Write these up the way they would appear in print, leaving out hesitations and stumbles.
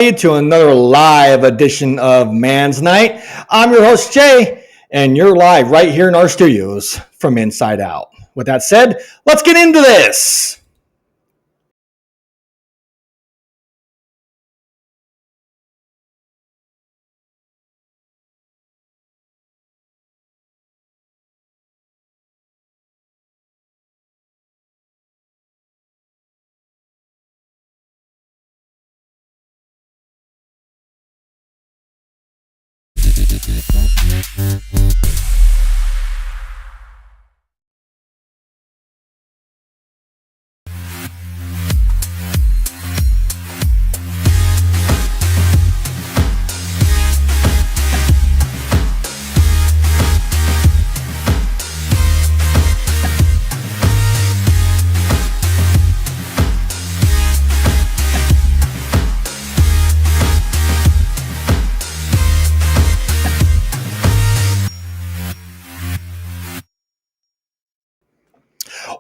To another live edition of Man's Night. I'm your host, Jay, and you're live right here in our studios from Inside Out. With that said, let's get into this.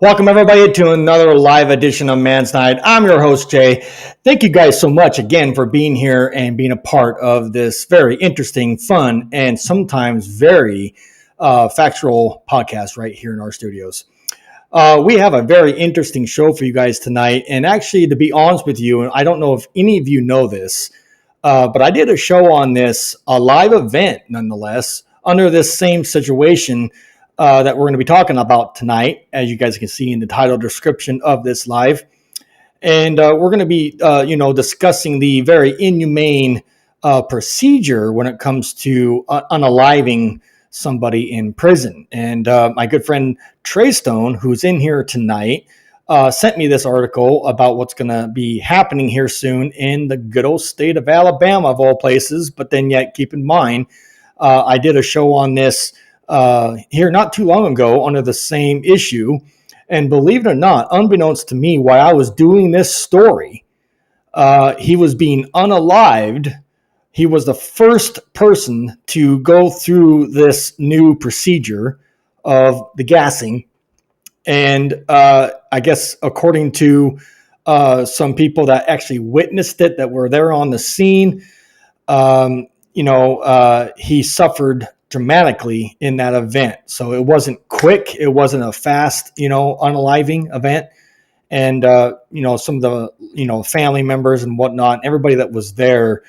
Welcome, everybody, to another live edition of Man's Night. I'm your host, Jay. Thank you guys so much again for being here and being a part of this very interesting, fun, and sometimes very factual podcast right here in our studios. We have a very interesting show for you guys tonight. And actually, to be honest with you, and I don't know if any of you know this, but I did a show on this, a live event nonetheless, under this same situation that we're going to be talking about tonight, as you guys can see in the title description of this live. And we're going to be, discussing the very inhumane procedure when it comes to unaliving somebody in prison. And my good friend Trey Stone, who's in here tonight, sent me this article about what's going to be happening here soon in the good old state of Alabama, of all places. But then yet, keep in mind, I did a show on this here not too long ago under the same issue. And believe it or not, unbeknownst to me, while I was doing this story, he was being unalived. He was the first person to go through this new procedure of the gassing. And I guess according to some people that actually witnessed it, that were there on the scene, he suffered dramatically in that event. So it wasn't quick. It wasn't a fast, unaliving event. And, some of the, family members and whatnot, everybody that was there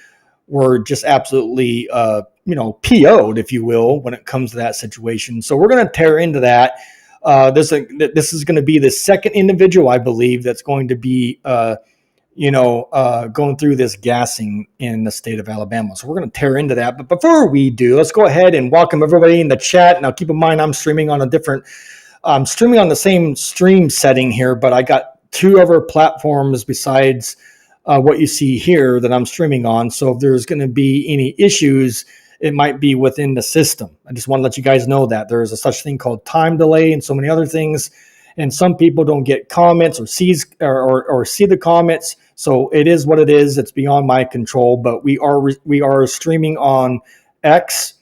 were just absolutely, PO'd, if you will, when it comes to that situation. So we're going to tear into that. This is going to be the second individual, I believe, that's going to be, going through this gassing in the state of Alabama. So we're going to tear into that. But before we do, let's go ahead and welcome everybody in the chat. Now, keep in mind, I'm streaming on the same stream setting here, but I got two other platforms besides what you see here that I'm streaming on. So if there's going to be any issues, it might be within the system. I just want to let you guys know that there is a such thing called time delay and so many other things. And some people don't get comments or see the comments. So it is what it is. It's beyond my control. But we are streaming on X.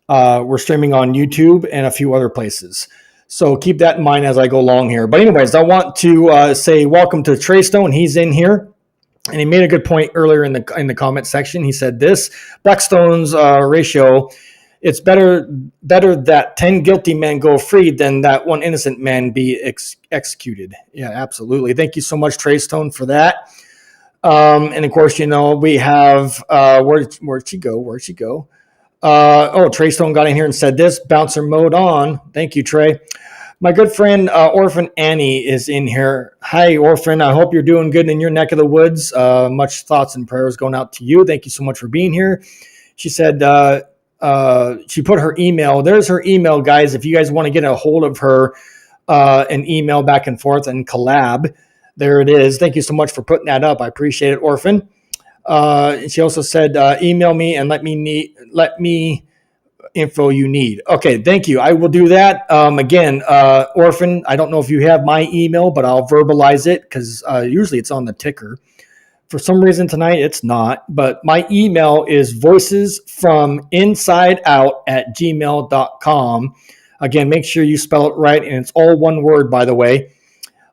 We're streaming on YouTube and a few other places. So keep that in mind as I go along here. But anyways, I want to say welcome to Trey Stone. He's in here. And he made a good point earlier in the comment section. He said this: Blackstone's ratio, it's better that 10 guilty men go free than that one innocent man be executed. Yeah, absolutely. Thank you so much, Trey Stone, for that. And of course, we have where'd she go? Trey Stone got in here and said this: bouncer mode on. Thank you, Trey. My good friend Orphan Annie is in here. Hi, Orphan. I hope you're doing good in your neck of the woods. Much thoughts and prayers going out to you. Thank you so much for being here. She said she put her email. There's her email, guys. If you guys want to get a hold of her and email back and forth and collab, there it is. Thank you so much for putting that up. I appreciate it, Orphan. She also said, email me and let me info you need. Okay, thank you. I will do that. Again, Orphan, I don't know if you have my email, but I'll verbalize it because usually it's on the ticker. For some reason tonight it's not, but my email is voicesfrominsideout@gmail.com. Again, make sure you spell it right, and it's all one word, by the way.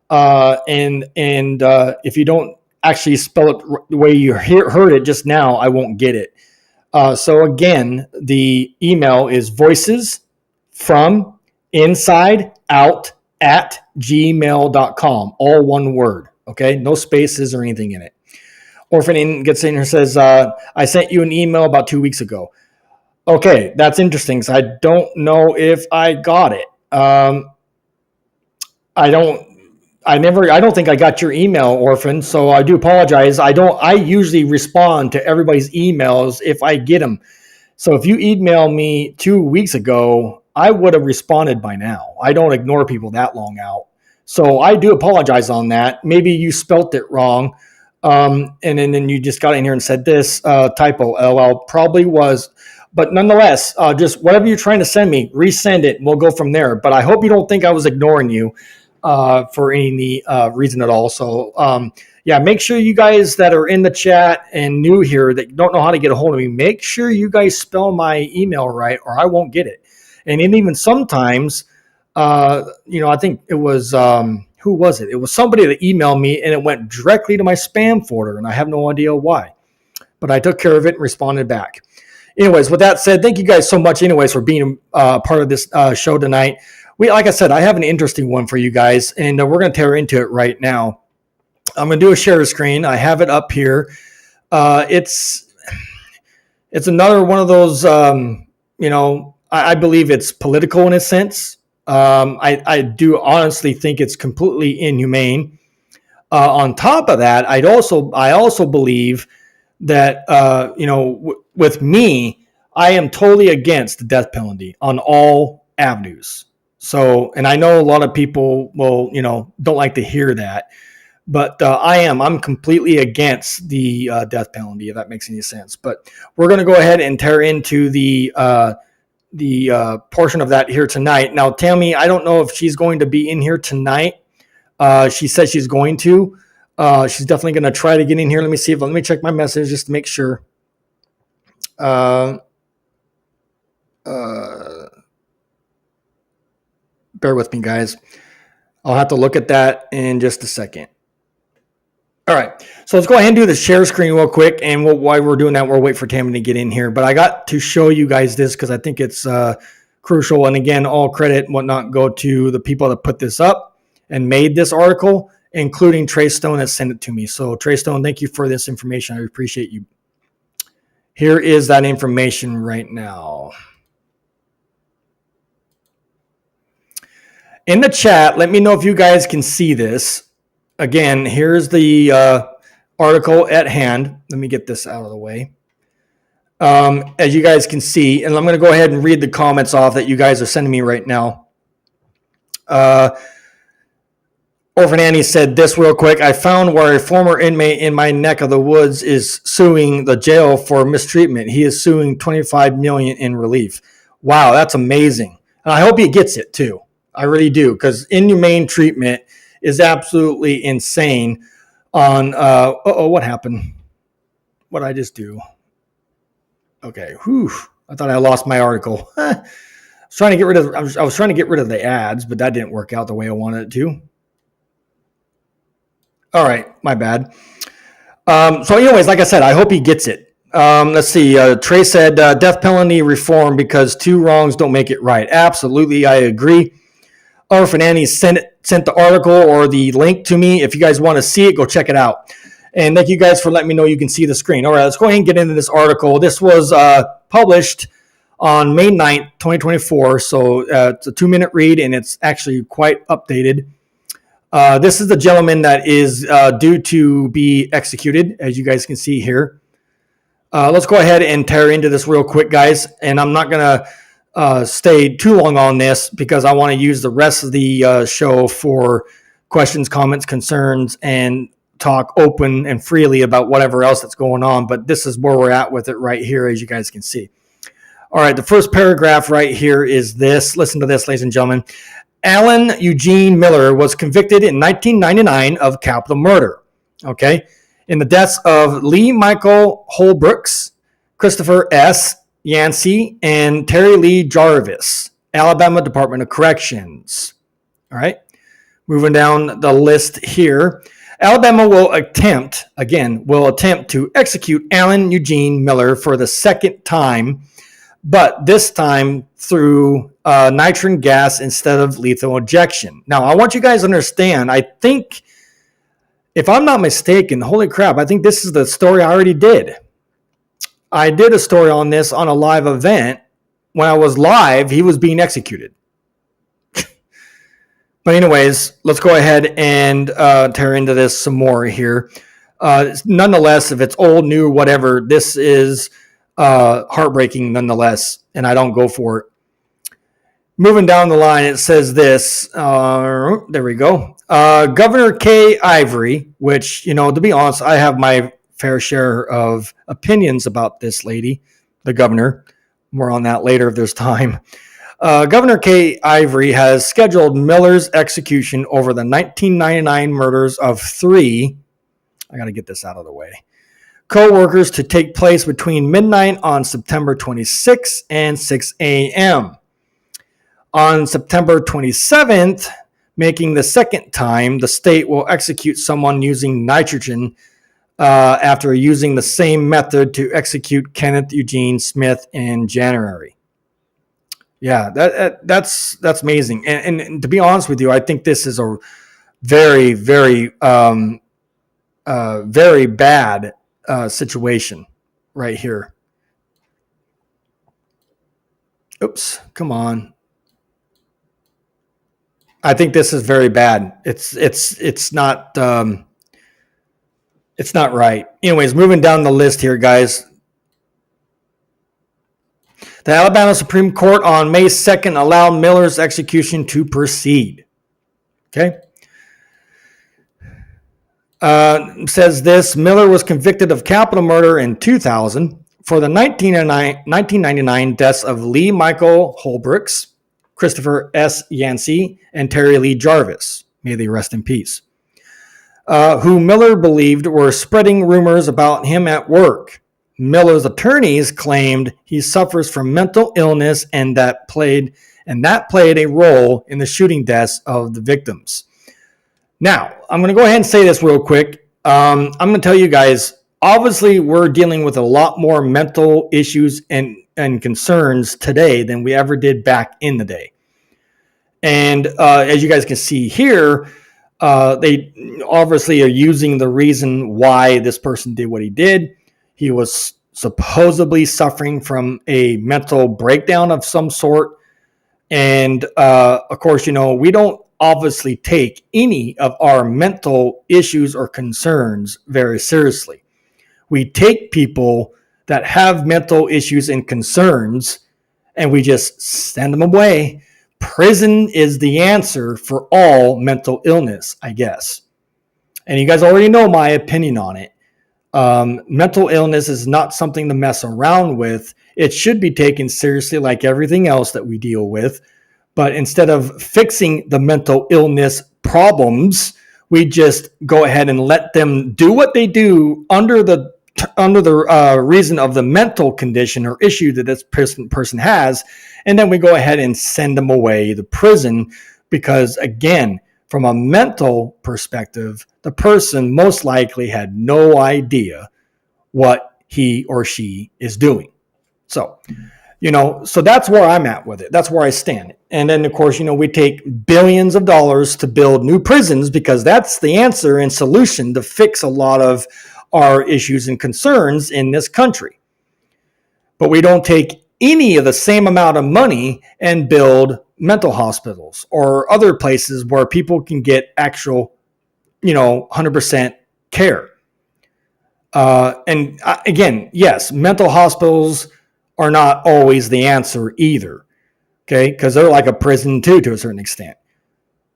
And if you don't actually spell it the way you heard it just now, I won't get it. So again, the email is voices from inside out at gmail.com. All one word. Okay. No spaces or anything in it. Orphan gets in here and says, I sent you an email about 2 weeks ago. Okay. That's interesting. So I don't know if I got it. I don't think I got your email, Orphan. So I do apologize. I usually respond to everybody's emails if I get them. So if you emailed me 2 weeks ago, I would have responded by now. I don't ignore people that long out. So I do apologize on that. Maybe you spelt it wrong. And then you just got in here and said this typo. LL probably was. But nonetheless, just whatever you're trying to send me, resend it and we'll go from there. But I hope you don't think I was ignoring you for any reason at all. So, yeah, make sure you guys that are in the chat and new here that don't know how to get a hold of me, make sure you guys spell my email right or I won't get it. And even sometimes, I think it was, who was it? It was somebody that emailed me and it went directly to my spam folder and I have no idea why. But I took care of it and responded back. Anyways, with that said, thank you guys so much anyways for being part of this show tonight. Like I said, I have an interesting one for you guys, and we're going to tear into it right now. I'm going to do a share screen. I have it up here. It's another one of those, I believe it's political in a sense. I do honestly think it's completely inhumane. On top of that, I also believe that, with me, I am totally against the death penalty on all avenues. So, and I know a lot of people will, don't like to hear that, but I'm completely against the death penalty, if that makes any sense. But we're going to go ahead and tear into the portion of that here tonight. Now, Tammy, I don't know if she's going to be in here tonight. She said she's going to. She's definitely going to try to get in here. Let me check my message just to make sure. Bear with me, guys. I'll have to look at that in just a second. All right. So let's go ahead and do the share screen real quick. And while we're doing that, we'll wait for Tammy to get in here. But I got to show you guys this because I think it's crucial. And again, all credit and whatnot go to the people that put this up and made this article, including Trey Stone that sent it to me. So Trey Stone, thank you for this information. I appreciate you. Here is that information right now. In the chat, let me know if you guys can see this. Again, here's the article at hand. Let me get this out of the way. As you guys can see, and I'm going to go ahead and read the comments off that you guys are sending me right now. Orphan Annie said this real quick. I found where a former inmate in my neck of the woods is suing the jail for mistreatment. He is suing $25 million in relief. Wow, that's amazing. And I hope he gets it too. I really do, because inhumane treatment is absolutely insane. On what happened? What did I just do? Okay, I thought I lost my article. I was trying to get rid of the ads, but that didn't work out the way I wanted it to. All right, my bad. So anyways, like I said, I hope he gets it. Let's see. Trey said death penalty reform because two wrongs don't make it right. Absolutely, I agree. Orphan Annie sent the article or the link to me. If you guys want to see it, go check it out. And thank you guys for letting me know you can see the screen. All right, let's go ahead and get into this article. This was published on May 9th, 2024. So it's a 2-minute read, and it's actually quite updated. This is the gentleman that is due to be executed, as you guys can see here. Let's go ahead and tear into this real quick, guys. And I'm not going to stay too long on this because I want to use the rest of the show for questions, comments, concerns, and talk open and freely about whatever else that's going on. But this is where we're at with it right here, as you guys can see. All right, the first paragraph right here is this. Listen to this, ladies and gentlemen. Alan Eugene Miller was convicted in 1999 of capital murder, okay, in the deaths of Lee Michael Holbrooks, Christopher S. Yancey, and Terry Lee Jarvis, Alabama Department of Corrections. All right, moving down the list here. Alabama will attempt to execute Alan Eugene Miller for the second time, but this time through nitrogen gas instead of lethal injection. Now, I want you guys to understand, I think, if I'm not mistaken, holy crap, I think this is the story I already did. I did a story on this on a live event. When I was live, he was being executed. But anyways, let's go ahead and tear into this some more here. Nonetheless, if it's old, new, whatever, this is heartbreaking nonetheless, and I don't go for it. Moving down the line, it says this. There we go. Governor Kay Ivory, which, to be honest, I have my fair share of opinions about this lady, the governor. More on that later if there's time. Governor Kay Ivory has scheduled Miller's execution over the 1999 murders of 3, I got to get this out of the way, co-workers to take place between midnight on September 26 and 6 a.m. On September 27th, making the second time, the state will execute someone using nitrogen after using the same method to execute Kenneth Eugene Smith in January. Yeah, that's amazing. And to be honest with you, I think this is a very, very, very bad situation right here. Oops, come on. I think this is very bad. It's not right. Anyways, moving down the list here, guys. The Alabama Supreme Court on May 2nd allowed Miller's execution to proceed. Okay. Says this, Miller was convicted of capital murder in 2000 for the 1999 deaths of Lee Michael Holbrooks, Christopher S. Yancey, and Terry Lee Jarvis. May they rest in peace. Who Miller believed were spreading rumors about him at work. Miller's attorneys claimed he suffers from mental illness and that played a role in the shooting deaths of the victims. Now, I'm going to go ahead and say this real quick. I'm going to tell you guys, obviously, we're dealing with a lot more mental issues and concerns today than we ever did back in the day. And as you guys can see here, they obviously are using the reason why this person did what he did. He was supposedly suffering from a mental breakdown of some sort. And of course, we don't obviously take any of our mental issues or concerns very seriously. We take people that have mental issues and concerns and we just send them away. Prison is the answer for all mental illness, I guess. And you guys already know my opinion on it. Mental illness is not something to mess around with. It should be taken seriously like everything else that we deal with. But instead of fixing the mental illness problems, we just go ahead and let them do what they do under the reason of the mental condition or issue that this person has. And then we go ahead and send them away to prison because, again, from a mental perspective, the person most likely had no idea what he or she is doing. So, so that's where I'm at with it. That's where I stand. And then, of course, we take billions of dollars to build new prisons because that's the answer and solution to fix a lot of our issues and concerns in this country. But we don't take any of the same amount of money and build mental hospitals or other places where people can get actual, 100% care. And again, yes, mental hospitals are not always the answer either. Okay. Because they're like a prison too, to a certain extent.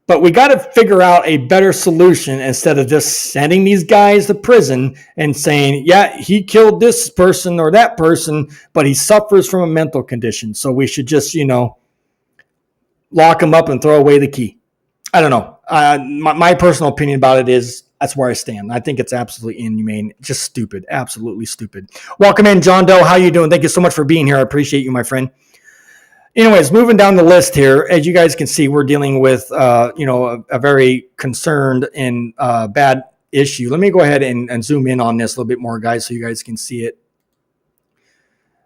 But we got to figure out a better solution instead of just sending these guys to prison and saying, yeah, he killed this person or that person, but he suffers from a mental condition. So we should just, lock him up and throw away the key. I don't know. My personal opinion about it is that's where I stand. I think it's absolutely inhumane. Just stupid. Absolutely stupid. Welcome in, John Doe. How you doing? Thank you so much for being here. I appreciate you, my friend. Anyways, moving down the list here, as you guys can see, we're dealing with, a very concerned and bad issue. Let me go ahead and zoom in on this a little bit more, guys, so you guys can see it.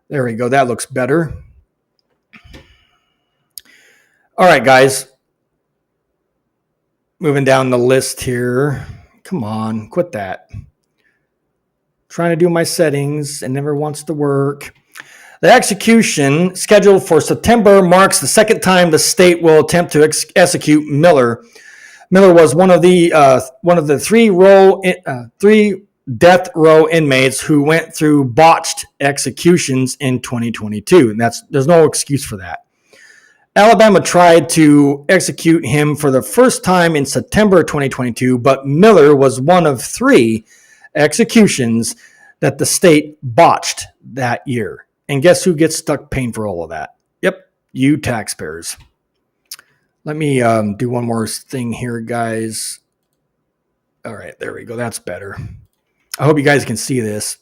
There we go. That looks better. All right, guys. Moving down the list here. Come on, quit that. Trying to do my settings and never wants to work. The execution scheduled for September marks the second time the state will attempt to execute Miller. Miller was one of the three death row inmates who went through botched executions in 2022. And there's no excuse for that. Alabama tried to execute him for the first time in September 2022, but Miller was one of 3 executions that the state botched that year. And guess who gets stuck paying for all of that? Yep, you taxpayers. Let me do one more thing here, guys. All right, there we go. That's better. I hope you guys can see this.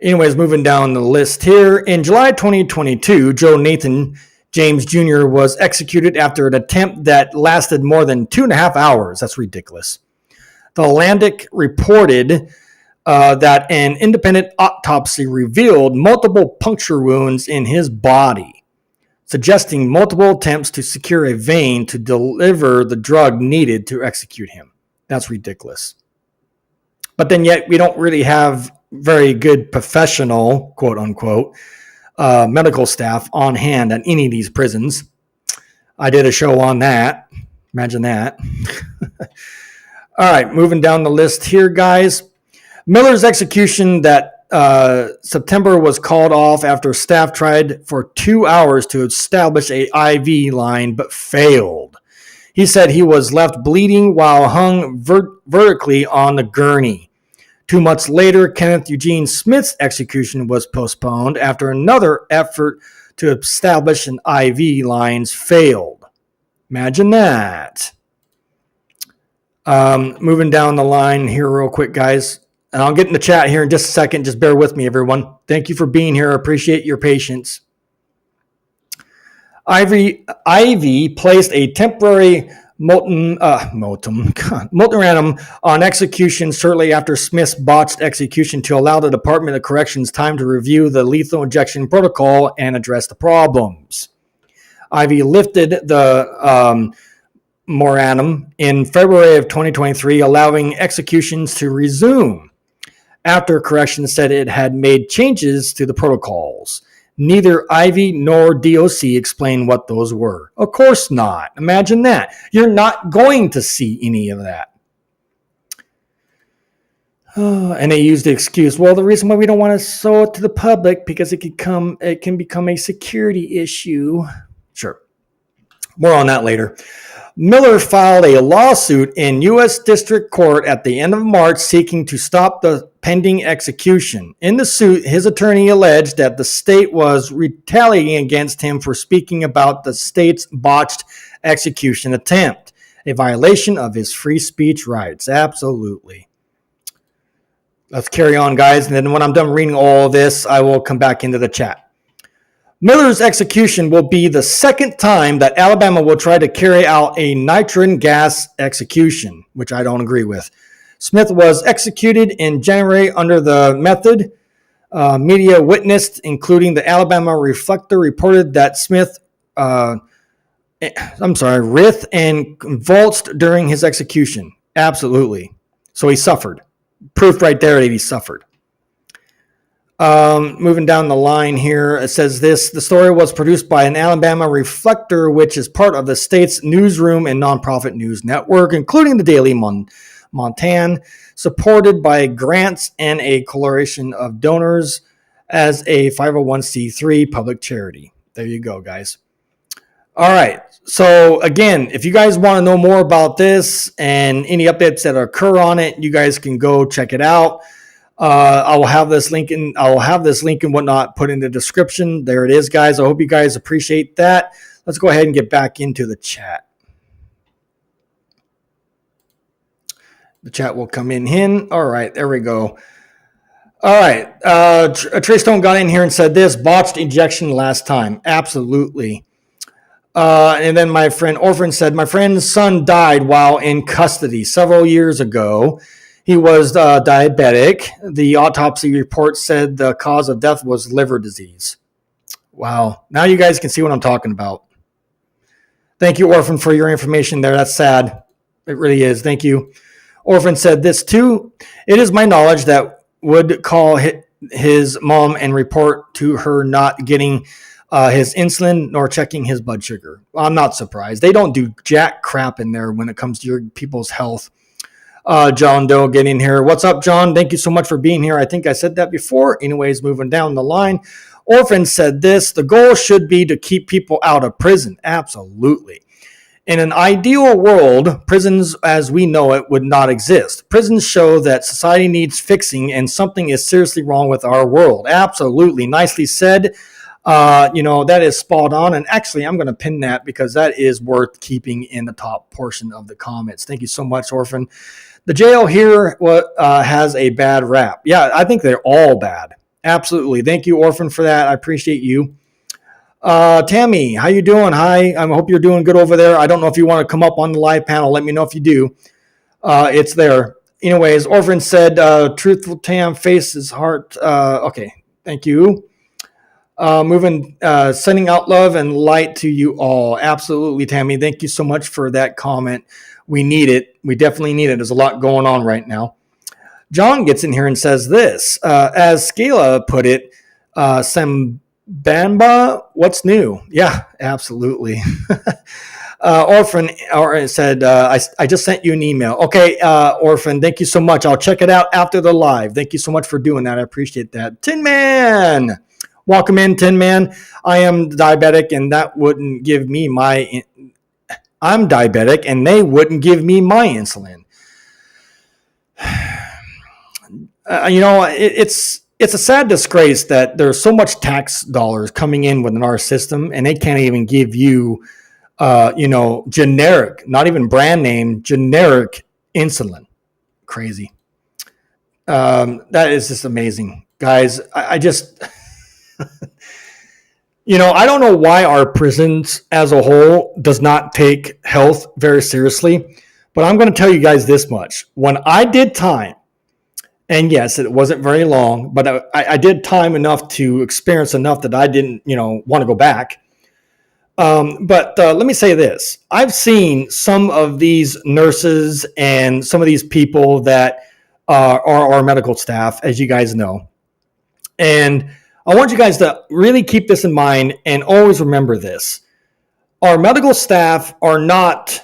Anyways, moving down the list here. In July 2022, Joe Nathan James Jr. was executed after an attempt that lasted more than 2.5 hours. That's ridiculous. The Atlantic reported that an independent autopsy revealed multiple puncture wounds in his body, suggesting multiple attempts to secure a vein to deliver the drug needed to execute him. That's ridiculous. But then yet we don't really have very good professional, quote unquote, medical staff on hand at any of these prisons. I did a show on that. Imagine that. All right, moving down the list here, guys. Miller's execution that September was called off after staff tried for 2 hours to establish a IV line but failed. He said he was left bleeding while hung vertically on the gurney. 2 months later, Kenneth Eugene Smith's execution was postponed after another effort to establish an IV lines failed. Imagine that. Moving down the line here real quick, guys. And I'll get in the chat here in just a second. Just bear with me, everyone. Thank you for being here. I appreciate your patience. Ivy placed a temporary multimatum on execution shortly after Smith's botched execution to allow the Department of Corrections time to review the lethal injection protocol and address the problems. Ivy lifted the memorandum in February of 2023, allowing executions to resume after corrections said it had made changes to the protocols. Neither Ivy nor DOC explained what those were. Of course not. Imagine that. You're not going to see any of that. And they used the excuse, well, the reason why we don't want to show it to the public because it can become a security issue. Sure. More on that later. Miller filed a lawsuit in U.S. District Court at the end of March seeking to stop the pending execution. In the suit, his attorney alleged that the state was retaliating against him for speaking about the state's botched execution attempt, a violation of his free speech rights. Absolutely. Let's carry on, guys. And then when I'm done reading all of this, I will come back into the chat. Miller's execution will be the second time that Alabama will try to carry out a nitrogen gas execution, which I don't agree with. Smith was executed in January under the method. Media witnessed, including the Alabama Reflector, reported that Smith writhed and convulsed during his execution. Absolutely. So he suffered. Proof right there that he suffered. Moving down the line here, it says this. The story was produced by an Alabama Reflector, which is part of the state's newsroom and nonprofit news network, including the Daily Montan, supported by grants and a coalition of donors as a 501c3 public charity. There you go, guys. All right. So again, if you guys want to know more about this and any updates that occur on it, you guys can go check it out. I will have this link and whatnot put in the description. There it is, guys. I hope you guys appreciate that. Let's go ahead and get back into the chat. The chat will come in. All right, there we go. All right. Trey Stone got in here and said this, botched ejection last time. Absolutely. And then my friend Orphan said, my friend's son died while in custody several years ago. He was diabetic. The autopsy report said the cause of death was liver disease. Wow. Now you guys can see what I'm talking about. Thank you, Orphan, for your information there. That's sad. It really is. Thank you. Orphan said this too. It is my knowledge that would call his mom and report to her not getting his insulin nor checking his blood sugar. Well, I'm not surprised. They don't do jack crap in there when it comes to your people's health. John Doe getting here. What's up, John? Thank you so much for being here. I think I said that before. Anyways, moving down the line. Orphan said this. The goal should be to keep people out of prison. Absolutely. In an ideal world, prisons as we know it would not exist. Prisons show that society needs fixing and something is seriously wrong with our world. Absolutely. Nicely said. That is spot on. And actually, I'm going to pin that because that is worth keeping in the top portion of the comments. Thank you so much, Orphan. The jail here has a bad rap. Yeah, I think they're all bad. Absolutely. Thank you, Orphan, for that. I appreciate you. Tammy, how you doing? Hi. I hope you're doing good over there. I don't know if you want to come up on the live panel. Let me know if you do. It's there. Anyways, Orphan said, truthful Tam, face his heart. Okay. Thank you. Sending out love and light to you all. Absolutely, Tammy. Thank you so much for that comment. We need it. We definitely need it. There's a lot going on right now. John gets in here and says this. As Scala put it, Sambamba, what's new? Yeah, absolutely. Orphan said, I just sent you an email. Okay, Orphan, thank you so much. I'll check it out after the live. Thank you so much for doing that. I appreciate that. Tin Man. Welcome in, Tin Man. I am diabetic, and that wouldn't give me my... I'm diabetic, and they wouldn't give me my insulin. It's a sad disgrace that there's so much tax dollars coming in within our system, and they can't even give you, generic, not even brand name, generic insulin. Crazy. That is just amazing. Guys, I just... I don't know why our prisons as a whole does not take health very seriously, but I'm going to tell you guys this much. When I did time, and yes, it wasn't very long, but I did time enough to experience enough that I didn't, want to go back. But let me say this. I've seen some of these nurses and some of these people that are our medical staff, as you guys know. And I want you guys to really keep this in mind and always remember this. Our medical staff are not,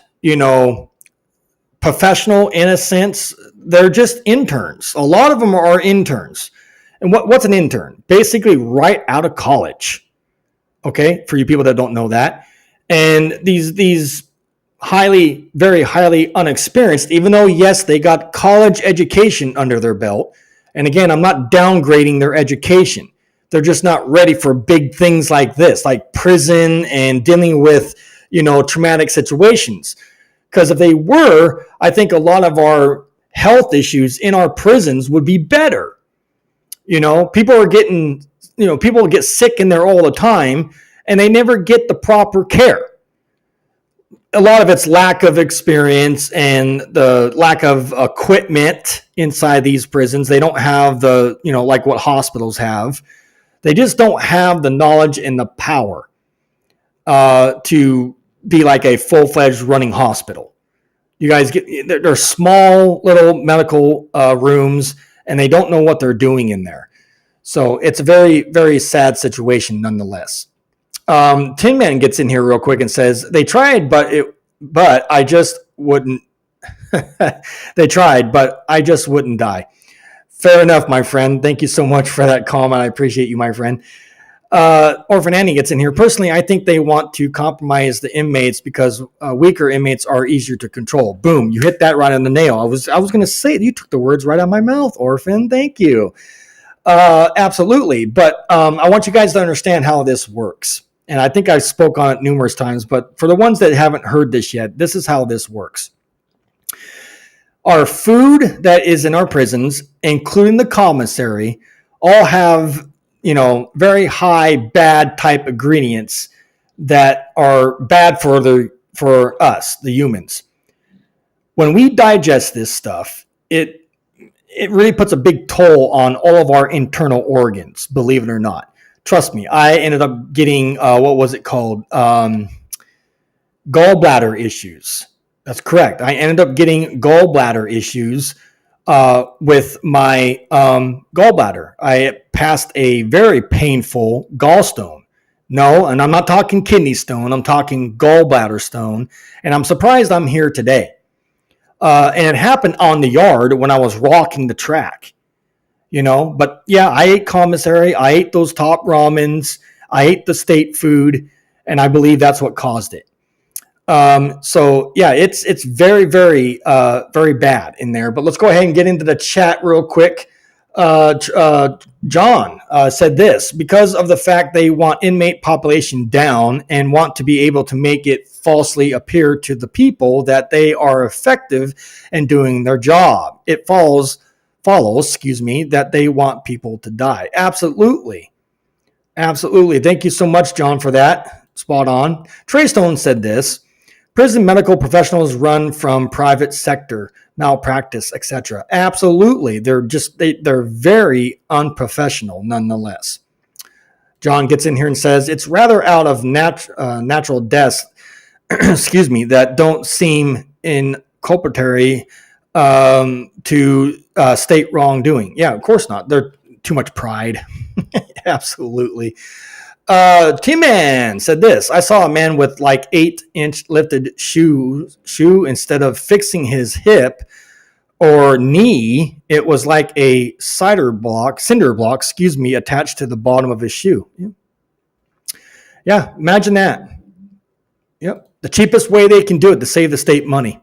professional in a sense. They're just interns. A lot of them are interns. And what's an intern? Basically right out of college. Okay, for you people that don't know that. And these very highly unexperienced, even though, yes, they got college education under their belt. And again, I'm not downgrading their education. They're just not ready for big things like this, like prison and dealing with, traumatic situations. Because if they were, I think a lot of our health issues in our prisons would be better. People get sick in there all the time and they never get the proper care. A lot of it's lack of experience and the lack of equipment inside these prisons. They don't have the, like what hospitals have. They just don't have the knowledge and the power to be like a full-fledged running hospital. You guys they're small little medical rooms, and they don't know what they're doing in there. So it's a very, very sad situation nonetheless. Tin Man gets in here real quick and says, they tried, but I just wouldn't. They tried, but I just wouldn't die. Fair enough, my friend. Thank you so much for that comment. I appreciate you, my friend. Orphan Annie gets in here. Personally, I think they want to compromise the inmates because weaker inmates are easier to control. Boom. You hit that right on the nail. I was going to say, you took the words right out of my mouth, Orphan. Thank you. Absolutely. But I want you guys to understand how this works. And I think I spoke on it numerous times, but for the ones that haven't heard this yet, this is how this works. Our food that is in our prisons, including the commissary, all have, very high bad type ingredients that are bad for us, the humans. When we digest this stuff, it it really puts a big toll on all of our internal organs, believe it or not. Trust me, I ended up getting, what was it called? Gallbladder issues. That's correct. I ended up getting gallbladder issues with my gallbladder. I passed a very painful gallstone. No, and I'm not talking kidney stone. I'm talking gallbladder stone. And I'm surprised I'm here today. And it happened on the yard when I was walking the track, But yeah, I ate commissary. I ate those top ramens. I ate the state food. And I believe that's what caused it. So yeah, it's very, very, very bad in there. But let's go ahead and get into the chat real quick. John said this: because of the fact they want inmate population down and want to be able to make it falsely appear to the people that they are effective in doing their job. It follows, that they want people to die. Absolutely. Thank you so much, John, for that. Spot on. Trey Stone said this: prison medical professionals run from private sector, malpractice, etc. Absolutely. They're very unprofessional nonetheless. John gets in here and says, it's rather out of natural deaths, that don't seem inculpatory to state wrongdoing. Yeah, of course not. They're too much pride. Absolutely. T-Man said this: I saw a man with like 8-inch lifted shoe instead of fixing his hip or knee. It was like a cinder block, attached to the bottom of his shoe. Yeah, imagine that. Yep. The cheapest way they can do it to save the state money.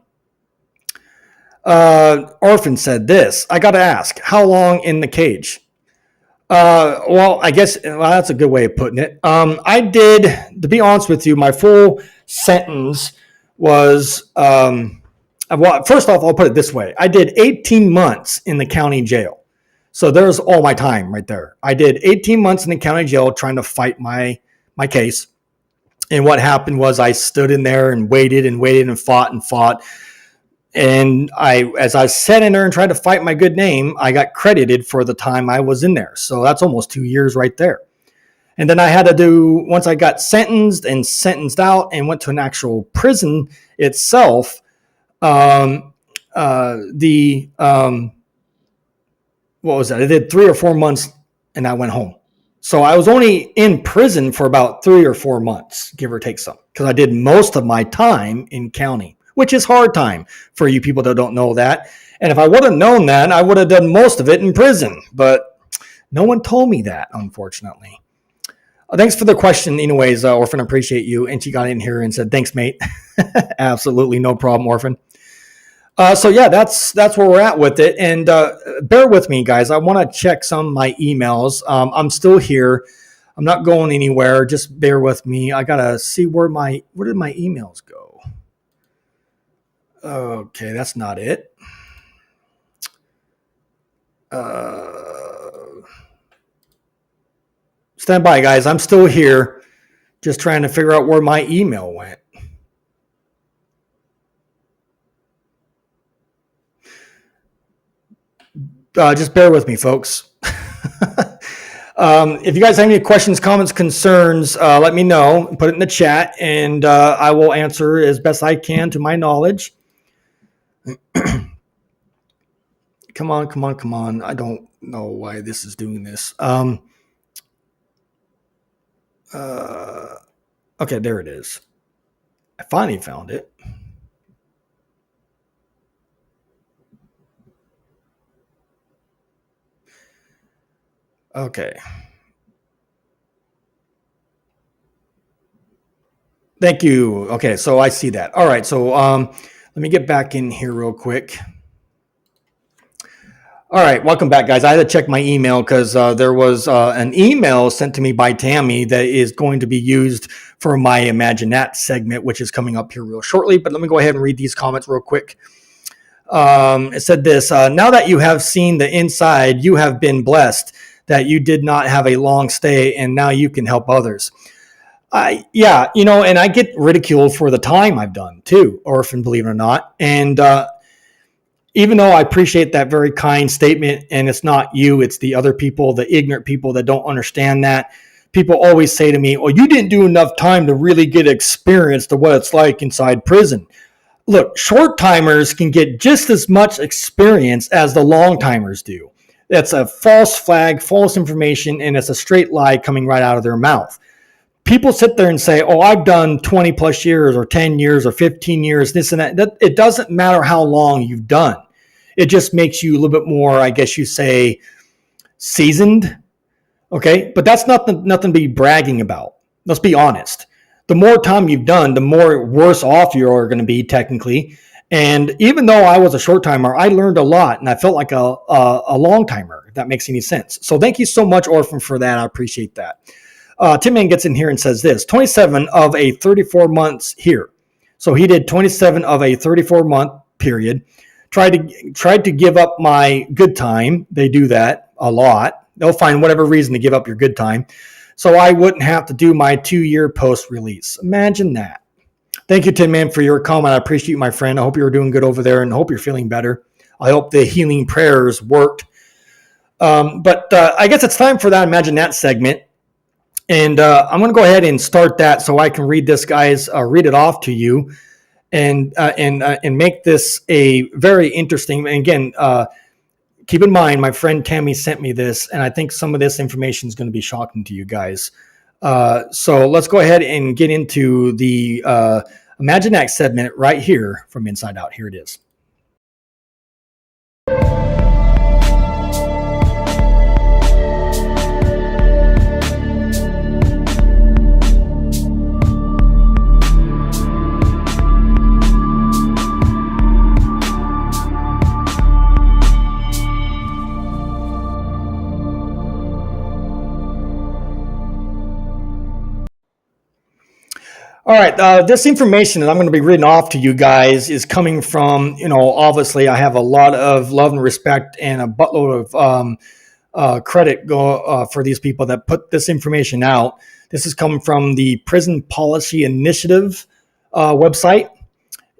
Orphan said this: I got to ask, how long in the cage? Well, I guess that's a good way of putting it. I did, to be honest with you, my full sentence was, well, first off, I'll put it this way. I did 18 months in the county jail. So there's all my time right there. I did 18 months in the county jail trying to fight my case. And what happened was I stood in there and waited and fought. And as I sat in there and tried to fight my good name, I got credited for the time I was in there. So that's almost 2 years right there. And then I had to do, once I got sentenced out and went to an actual prison itself, what was that? I did 3 or 4 months and I went home. So I was only in prison for about 3 or 4 months, give or take some, because I did most of my time in county, which is hard time for you people that don't know that. And if I would have known that, I would have done most of it in prison. But no one told me that, unfortunately. Thanks for the question. Anyways, Orphan, appreciate you. And she got in here and said, thanks, mate. Absolutely no problem, Orphan. So yeah, that's where we're at with it. And bear with me, guys. I want to check some of my emails. I'm still here. I'm not going anywhere. Just bear with me. I got to see where did my emails go? Okay, that's not it. Stand by, guys. I'm still here. Just trying to figure out where my email went. Just bear with me, folks. If you guys have any questions, comments, concerns, let me know. Put it in the chat, and I will answer as best I can to my knowledge. Come on. I don't know why this is doing this. Okay, there it is. I finally found it. Okay. Thank you. Okay, so I see that. All right, so let me get back in here real quick. All right, welcome back, guys. I had to check my email because there was an email sent to me by Tammy that is going to be used for my Imagine That segment, which is coming up here real shortly. But let me go ahead and read these comments real quick. It said this: now that you have seen the inside, you have been blessed that you did not have a long stay, and now you can help others. Yeah, and I get ridiculed for the time I've done too, Orphan, believe it or not. And even though I appreciate that very kind statement, and it's not you, it's the other people, the ignorant people that don't understand that. People always say to me, "Oh, you didn't do enough time to really get experience to what it's like inside prison." Look, short timers can get just as much experience as the long timers do. That's a false flag, false information, and it's a straight lie coming right out of their mouth. People sit there and say, "Oh, I've done 20 plus years or 10 years or 15 years, this and that." It doesn't matter how long you've done. It just makes you a little bit more, I guess you say, seasoned. Okay. But that's nothing to be bragging about. Let's be honest. The more time you've done, the more worse off you're going to be technically. And even though I was a short timer, I learned a lot and I felt like a long timer, if that makes any sense. So thank you so much, Orphan, for that. I appreciate that. Tim Man gets in here and says this: 27 of a 34 months here. So he did 27 of a 34-month period. Tried to give up my good time. They do that a lot. They'll find whatever reason to give up your good time, so I wouldn't have to do my 2-year post-release. Imagine that. Thank you, Tim Man, for your comment. I appreciate you, my friend. I hope you're doing good over there, and I hope you're feeling better. I hope the healing prayers worked. But I guess it's time for that Imagine That segment. And I'm going to go ahead and start that so I can read this, guys. Read it off to you, and make this a very interesting. And again, keep in mind, my friend Tammy sent me this, and I think some of this information is going to be shocking to you guys. So let's go ahead and get into the Imagine That segment right here from Inside Out. Here it is. All right, this information that I'm going to be reading off to you guys is coming from, obviously I have a lot of love and respect and a buttload of credit for these people that put this information out. This is coming from the Prison Policy Initiative website.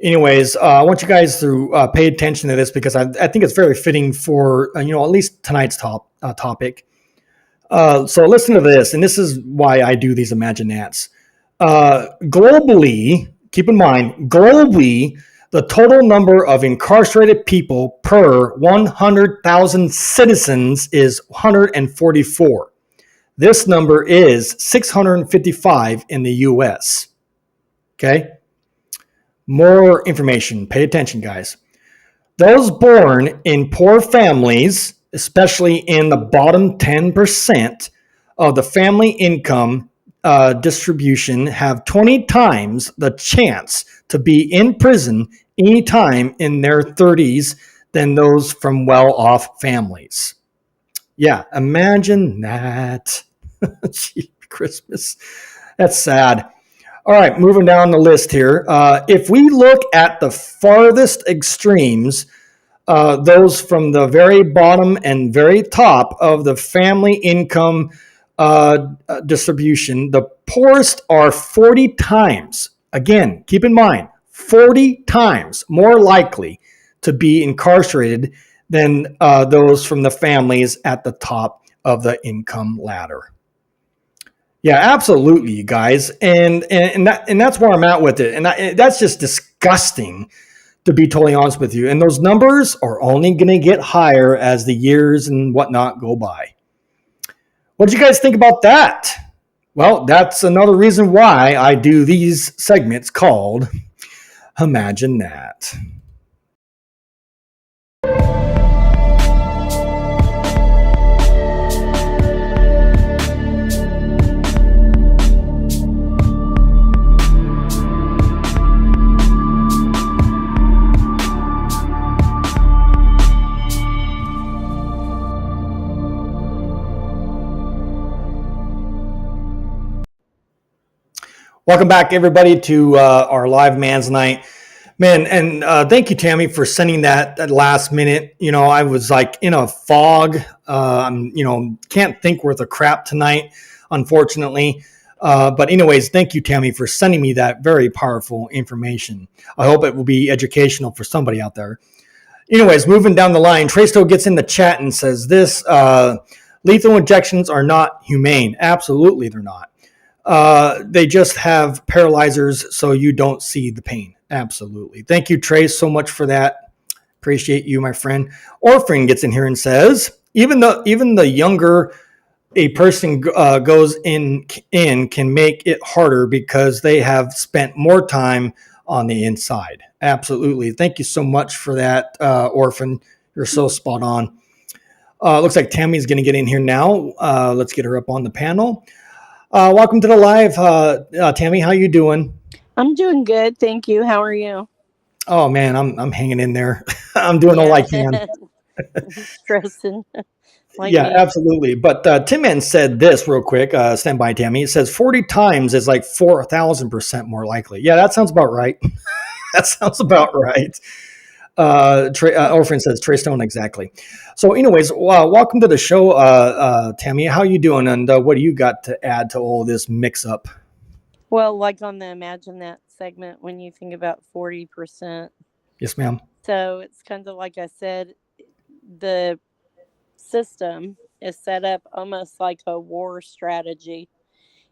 Anyways, I want you guys to pay attention to this because I think it's very fitting for, at least tonight's topic. So listen to this, and this is why I do these Imagine Nats. Globally, keep in mind, globally, the total number of incarcerated people per 100,000 citizens is 144. This number is 655 in the U.S. Okay? More information. Pay attention, guys. Those born in poor families, especially in the bottom 10% of the family income distribution, have 20 times the chance to be in prison anytime in their 30s than those from well-off families. Yeah, imagine that. Gee, Christmas. That's sad. All right, moving down the list here. If we look at the farthest extremes, those from the very bottom and very top of the family income distribution, the poorest are 40 times. Again, keep in mind, 40 times more likely to be incarcerated than those from the families at the top of the income ladder. Yeah, absolutely, you guys, and that's where I'm at with it, and that's just disgusting, to be totally honest with you. And those numbers are only going to get higher as the years and whatnot go by. What do you guys think about that? Well, that's another reason why I do these segments called Imagine That. Welcome back, everybody, to our live Man's Night. Man, and thank you, Tammy, for sending that last minute. I was like in a fog. Can't think worth a crap tonight, unfortunately. But anyways, thank you, Tammy, for sending me that very powerful information. I hope it will be educational for somebody out there. Anyways, moving down the line, Treysto gets in the chat and says this: lethal injections are not humane. Absolutely, they're not. They just have paralyzers so you don't see the pain. Absolutely. Thank you, Trey, so much for that. Appreciate you, my friend. Orphan gets in here and says, even the younger a person goes in can make it harder because they have spent more time on the inside. Absolutely. Thank you so much for that, Orphan. You're so spot on. Looks like Tammy's going to get in here now. Let's get her up on the panel. Welcome to the live, Tammy. How you doing? I'm doing good, thank you. How are you? Oh man, I'm hanging in there. I'm doing all I Yeah, can. stressing like Yeah, me. absolutely. But Tim Man said this real quick. Stand by, Tammy. It says 40 times is like 4,000% more likely. Yeah, that sounds about right. That sounds about right. Orphan says Trey Stone exactly. So, anyways, welcome to the show, Tammy. How you doing? And what do you got to add to all this mix up? Well, like on the Imagine That segment, when you think about 40%. Yes, ma'am. So it's kind of like I said, the system is set up almost like a war strategy.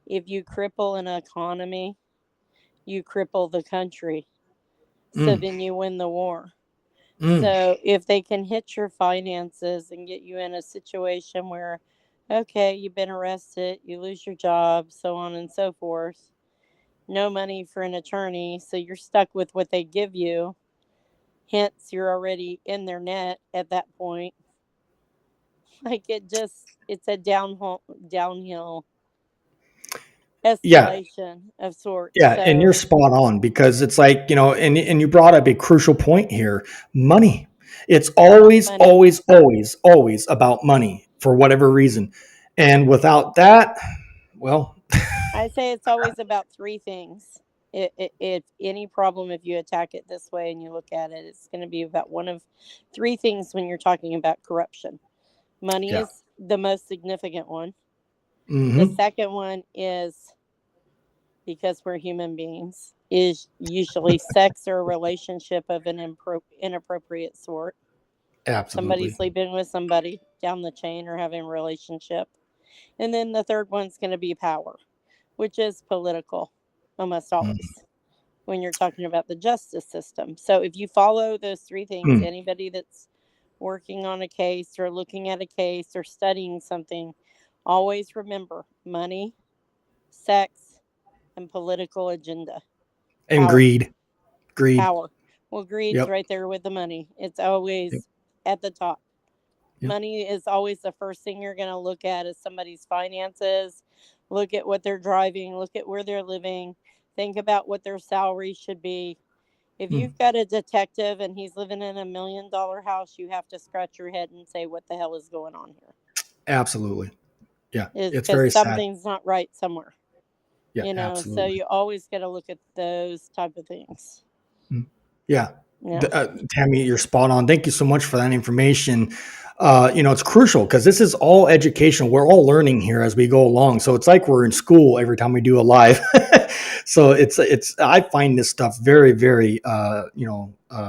If you cripple an economy, you cripple the country. So Mm, then you win the war. mm, So if they can hit your finances and get you in a situation where, okay, you've been arrested, you lose your job, so on and so forth, no money for an attorney, so you're stuck with what they give you. Hence, you're already in their net at that point. Like it's a downhill yeah, escalation of sorts. yeah, and you're So spot on because it's like, and you brought up a crucial point here, money. It's always, money. always, always, always about money for whatever reason. And without that, well, I say it's always about three things. If any problem, if you attack it this way and you look at it, it's going to be about one of three things when you're talking about corruption. Money yeah. is the most significant one. The Hmm. second one is, because we're human beings, is usually sex or a relationship of an inappropriate sort. Somebody Absolutely. sleeping with somebody down the chain or having a relationship. And then the third one's going to be power, which is political almost Mm, always when you're talking about the justice system. So if you follow those three things, mm. anybody that's working on a case or looking at a case or studying something, always remember money, sex, and political agenda. And Power. greed. Greed. Power. Well, greed's Yep. right there with the money. It's Yep. always at the top. Yep. Money is always the first thing you're going to look at is somebody's finances. Look at what they're driving, look at where they're living, think about what their salary should be. If Mm. you've got a detective and he's living in $1 million house, you have to scratch your head and say, what the hell is going on here? Absolutely. Yeah. Is It's because very sad. something's not right somewhere, Yeah. so Absolutely. you always got to look at those type of things. Mm. Yeah. Yeah. Tammy, you're spot on. Thank you so much for that information. It's crucial because this is all education. We're all learning here as we go along. So it's like we're in school every time we do a live. So I find this stuff very, very,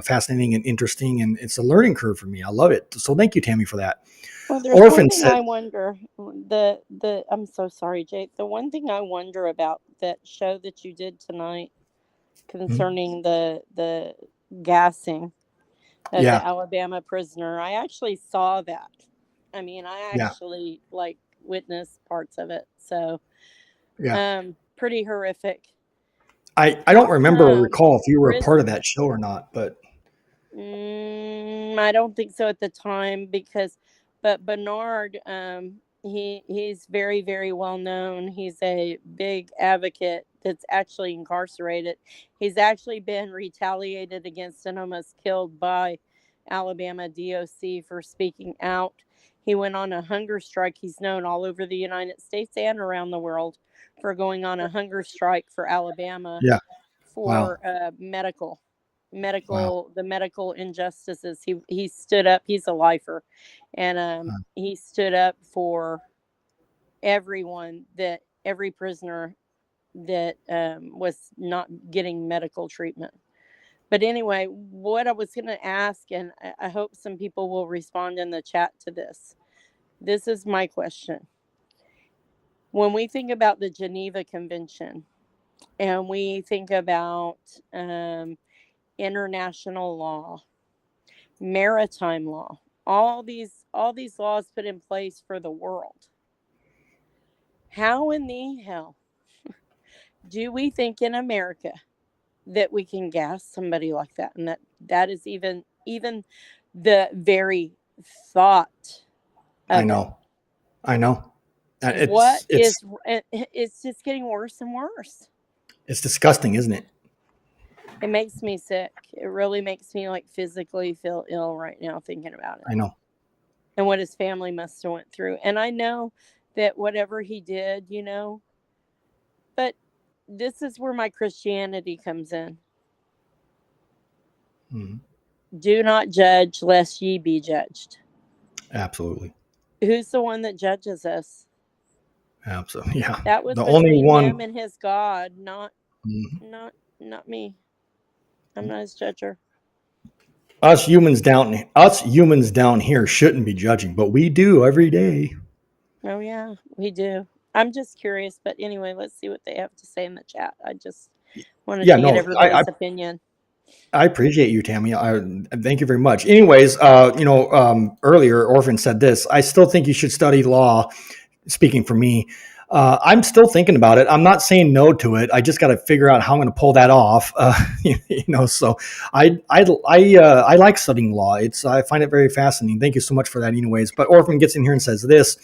fascinating and interesting, and it's a learning curve for me. I love it. So thank you, Tammy, for that. Well, there's one Orphan thing said, I wonder. The I'm so sorry, Jake. The one thing I wonder about that show that you did tonight hmm, concerning the gassing of the yeah, Alabama prisoner, I actually saw that. I mean, I yeah, actually like witnessed parts of it. So, yeah. pretty horrific. I don't How remember or come recall if you were a part of that prisoners? show or not, but I don't think so at the time but Bernard, he's very very well known. He's a big advocate that's actually incarcerated. He's actually been retaliated against and almost killed by Alabama DOC for speaking out. He went on a hunger strike. He's known all over the United States and around the world for going on a hunger strike for Alabama yeah, wow, for wow, the medical injustices. He stood up. He's a lifer, and uh, he stood up for everyone, that every prisoner that was not getting medical treatment. But anyway, what I was going to ask, and I hope some people will respond in the chat to this. This is my question. When we think about the Geneva Convention and we think about um, international law, maritime law, all these laws put in place for the world, how in the hell do we think in America that we can gas somebody like that, and that is even the very thought I of it? know. I know. What is it's just getting worse and worse. It's disgusting, isn't it? It makes me sick. It really makes me like physically feel ill right now thinking about it, I know. and what his family must have went through. And I know that whatever he did, but this is where my Christianity comes in. Mhm. Do not judge lest ye be judged. Absolutely. Who's the one that judges us? Absolutely. Yeah. That was The only between him one. and his God, not Mhm. not not me. I'm not his judger. Us humans down here shouldn't be judging, but we do every day. Oh yeah, we do. I'm just curious, but anyway, let's see what they have to say in the chat. I just wanted Yeah, to get no, I everybody's opinion. I appreciate you, Tammy. Thank you very much. Anyways, earlier Orphan said this. I still think you should study law. Speaking for me, I'm still thinking about it. I'm not saying no to it. I just got to figure out how I'm going to pull that off. So I like studying law. I find it very fascinating. Thank you so much for that. Anyways, but Orphan gets in here and says this: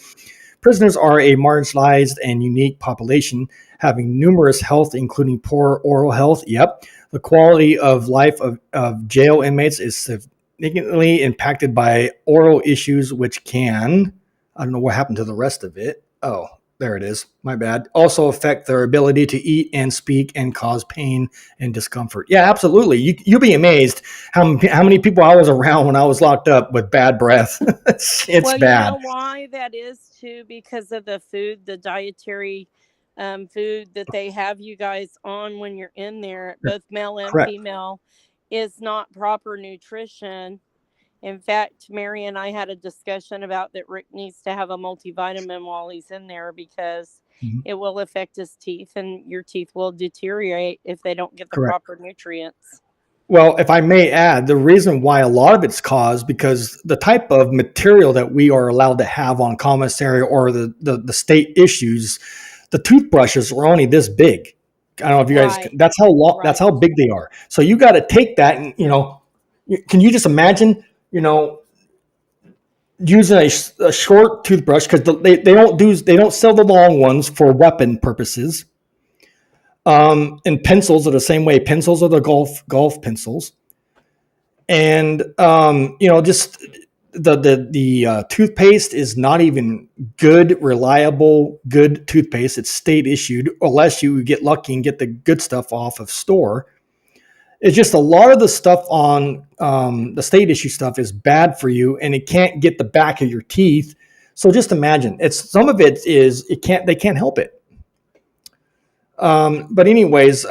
prisoners are a marginalized and unique population, having numerous health, including poor oral health. Yep. The quality of life of jail inmates is significantly impacted by oral issues, which can, I don't know what happened to the rest of it. Oh, there it is. My bad. Also affect their ability to eat and speak and cause pain and discomfort. Yeah, absolutely. You'll be amazed how many people I was around when I was locked up with bad breath. It's Well, you bad. know why that is too, because of the food, the dietary food that they have you guys on when you're in there, both male and Correct. female, is not proper nutrition. In fact, Mary and I had a discussion about that Rick needs to have a multivitamin while he's in there because Mhm. it will affect his teeth, and your teeth will deteriorate if they don't get the Correct. proper nutrients. Well, if I may add, the reason why a lot of it's caused because the type of material that we are allowed to have on commissary or the state issues, the toothbrushes are only this big. I don't know if you guys, Right, that's how long, that's right. how big they are. So you got to take that and, can you just imagine, using a short toothbrush because they don't sell the long ones for weapon purposes. And pencils are the same way. Pencils are the golf pencils, and just the toothpaste is not even good, reliable, good toothpaste. It's state issued, unless you get lucky and get the good stuff off of store. It's just a lot of the stuff on the state issue stuff is bad for you, and it can't get the back of your teeth. So just imagine, it's some of it is it can't they can't help it. But anyways,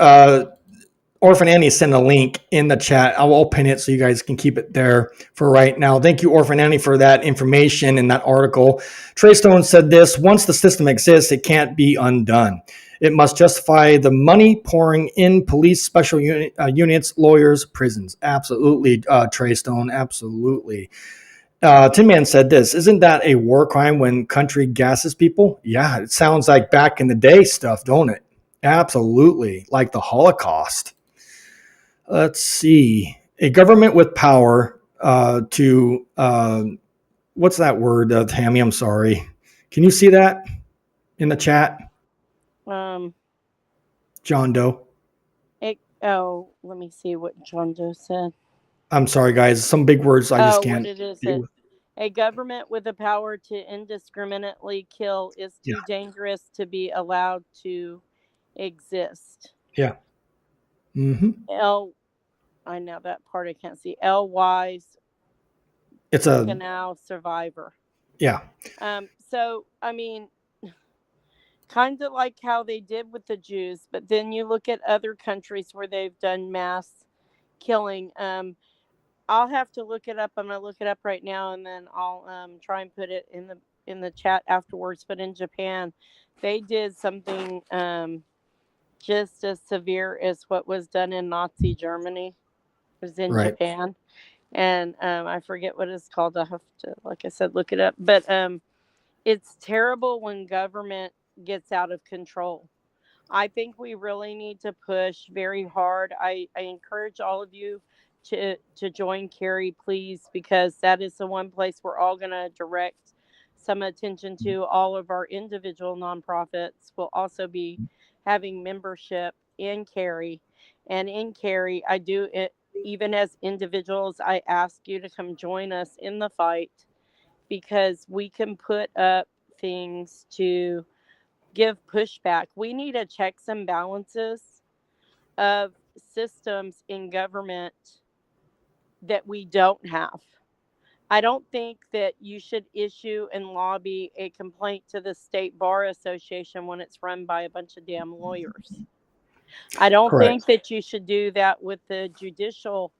Orphan Annie sent a link in the chat. I'll open it so you guys can keep it there for right now. Thank you, Orphan Annie, for that information in that article. Trey Stone said this: once the system exists, it can't be undone. It must justify the money pouring in police, special units, lawyers, prisons. Absolutely, Trey Stone. Absolutely. Tin Man said this: isn't that a war crime when country gasses people? Yeah, it sounds like back in the day stuff, don't it? Absolutely, like the Holocaust. Let's see. A government with power to what's that word, Tammy? I'm sorry. Can you see that in the chat, Um, John Doe? let me see what John Doe said. I'm sorry, guys. Some big words I just Oh, what can't it is deal it? with. A government with the power to indiscriminately kill is Yeah, too dangerous to be allowed to exist. yeah. Mm-hmm. L, I know that part I can't see. L Y's It's a Birkenau survivor. yeah. So I mean, kind of like how they did with the Jews, but then you look at other countries where they've done mass killing. I'll have to look it up. I'm gonna look it up right now, and then I'll try and put it in the chat afterwards. But in Japan, they did something just as severe as what was done in Nazi Germany. It was in Right. Japan, and I forget what it's called. I have to, like I said, look it up. But it's terrible when government gets out of control. I think we really need to push very hard. I encourage all of you to join Carrie, please, because that is the one place we're all going to direct some attention to. All of our individual nonprofits will also be having membership in Carrie. And in Carrie, I do it even as individuals. I ask you to come join us in the fight because we can put up things to give pushback. We need a checks and balances of systems in government that we don't have. I don't think that you should issue and lobby a complaint to the State Bar Association when it's run by a bunch of damn lawyers. I don't think Correct. that you should do that with the Judicial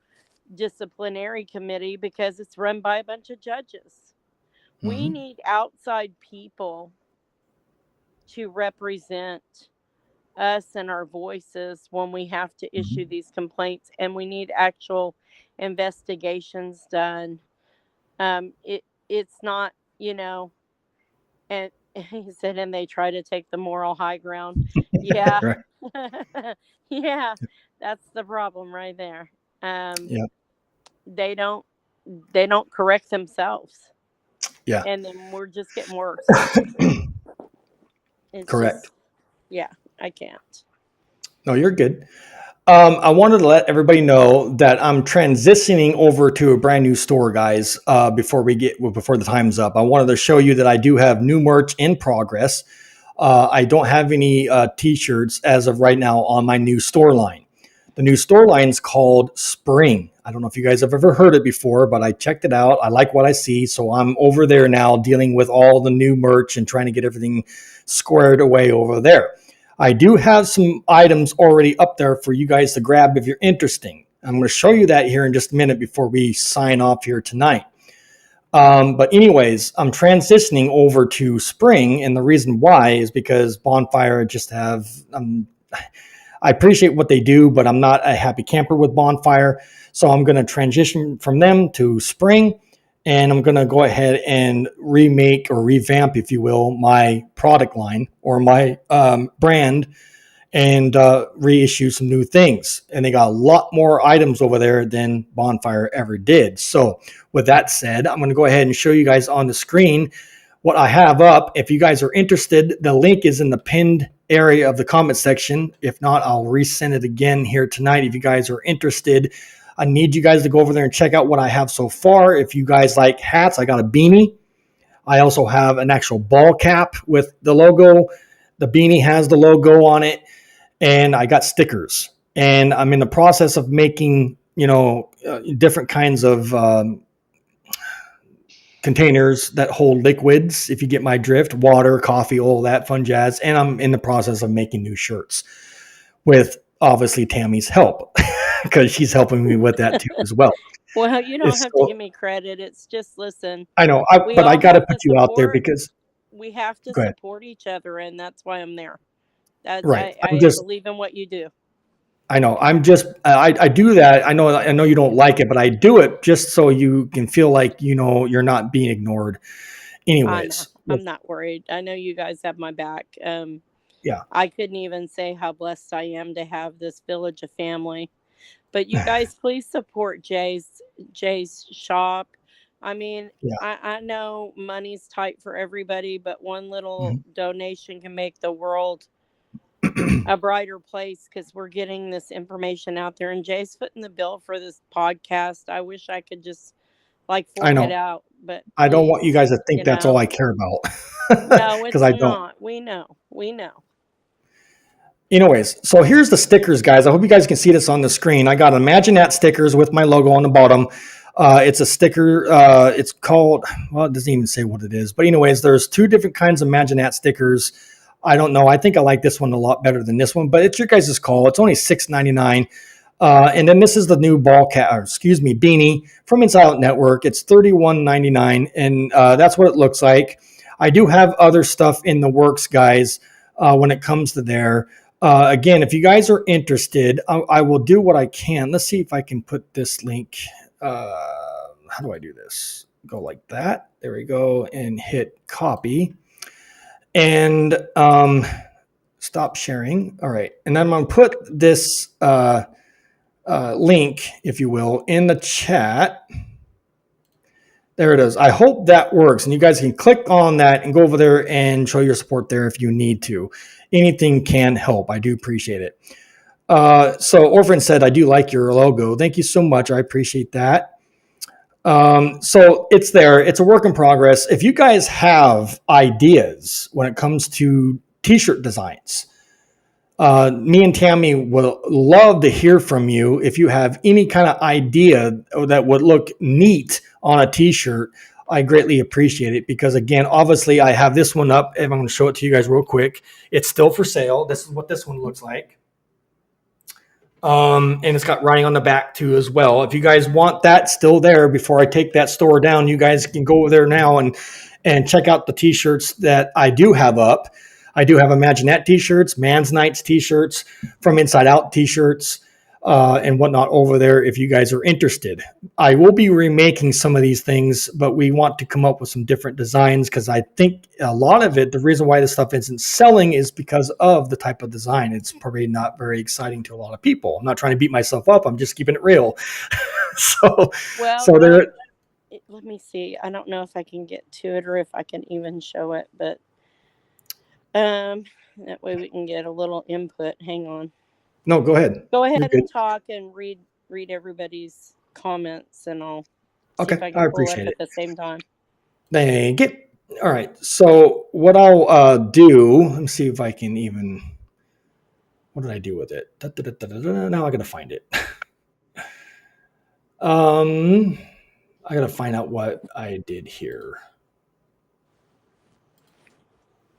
Disciplinary Committee because it's run by a bunch of judges. We Hmm. need outside people to represent us and our voices when we have to issue Hmm. these complaints, and we need actual investigations done. It's not, and he said, and they try to take the moral high ground. Yeah. Right. Yeah, that's the problem right there. um Yeah. they don't they don't correct themselves, Yeah. and then we're just getting worse. It's Correct. just, yeah, I can't. No, you're good. I wanted to let everybody know that I'm transitioning over to a brand new store, guys. Before the time's up, I wanted to show you that I do have new merch in progress. I don't have any T-shirts as of right now on my new store line. The new store line is called Spring. I don't know if you guys have ever heard it before, but I checked it out. I like what I see, so I'm over there now dealing with all the new merch and trying to get everything squared away over there. I do have some items already up there for you guys to grab if you're interested. I'm going to show you that here in just a minute before we sign off here tonight. But anyways, I'm transitioning over to Spring, and the reason why is because Bonfire just have. I appreciate what they do, but I'm not a happy camper with Bonfire, so I'm going to transition from them to Spring, and I'm going to go ahead and remake or revamp, if you will, my product line or my brand and reissue some new things. And they got a lot more items over there than Bonfire ever did. So, with that said, I'm going to go ahead and show you guys on the screen what I have up. If you guys are interested, the link is in the pinned area of the comment section. If not, I'll resend it again here tonight. If you guys are interested, I need you guys to go over there and check out what I have so far. If you guys like hats, I got a beanie. I also have an actual ball cap with the logo. The beanie has the logo on it, and I got stickers. And I'm in the process of making, different kinds of containers that hold liquids, if you get my drift, water, coffee, all that fun jazz. And I'm in the process of making new shirts with obviously Tammy's help because she's helping me with that too as well. Well, you don't It's have to so, give me credit. It's just, listen, I know, we but I all got to have to put you out there support. because We have to go ahead. support each other, and that's why I'm there. That Right. I'm I just, believe in what you do. I know. I'm just. I do that. I know. I know you don't like it, but I do it just so you can feel like you're not being ignored. I know. Anyways, I'm not worried. I know you guys have my back. yeah, I couldn't even say how blessed I am to have this village of family. But you guys, please support Jay's shop. I mean, yeah, I know money's tight for everybody, but one little mhm. donation can make the world a brighter place because we're getting this information out there. And Jay's footing the bill for this podcast. I wish I could just like I fork it know. out, but I don't want you please, guys to think that's all I care about no, because it's I don't. not. We know. We know. Anyways, so here's the stickers, guys. I hope you guys can see this on the screen. I got Imaginat stickers with my logo on the bottom. It's a sticker. It's called, well, it doesn't even say what it is. But anyways, there's two different kinds of Imaginat stickers. I don't know. I think I like this one a lot better than this one, but it's your guys' call. It's only $6.99. And then this is the new ball cap, or excuse me, beanie from Inside Out Network. It's $31.99, and that's what it looks like. I do have other stuff in the works, guys, when it comes to there. Again, if you guys are interested, I will do what I can. Let's see if I can put this link. How do I do this? Go like that. There we go, and hit copy. And stop sharing. All right, and then I'm going to put this link, if you will, in the chat. There it is. I hope that works, and you guys can click on that and go over there and show your support there if you need to. Anything can help. I do appreciate it. So Orphan said, I do like your logo. Thank you so much. I appreciate that. So it's there. It's a work in progress. If you guys have ideas when it comes to t-shirt designs, me and Tammy will love to hear from you. If you have any kind of idea that would look neat on a t-shirt, I greatly appreciate it, because again, obviously I have this one up and I'm going to show it to you guys real quick. It's still for sale. This is what this one looks like. And it's got writing on the back too as well. If you guys want that still there before I take that store down, you guys can go over there now and check out the t-shirts that I do have up. I do have Imaginette t-shirts, Man's Nights t-shirts, From Inside Out t-shirts, and whatnot over there if you guys are interested. I will be remaking some of these things, but we want to come up with some different designs, because I think a lot of it, the reason why this stuff isn't selling is because of the type of design. It's probably not very exciting to a lot of people. I'm not trying to beat myself up. I'm just keeping it real. so there. Let me see. I don't know if I can get to it or if I can even show it, but that way we can get a little input. Hang on. No, go ahead. Go ahead and talk and read everybody's comments, and I'll see if I can pull it up at the same time. Dang it. All right. So what I'll do, let me see if I can even, what did I do with it? Now I got to find it. I got to find out what I did here.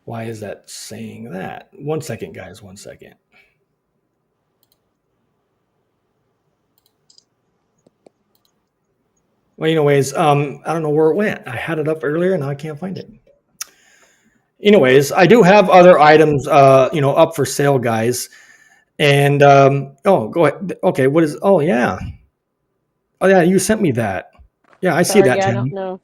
Why is that saying that? 1 second, guys. 1 second. Well, anyways, I don't know where it went. I had it up earlier and now I can't find it. Anyways, I do have other items, up for sale, guys. And, go ahead. Okay. What is, oh yeah. Oh yeah. You sent me that. Yeah. I see that. I don't know.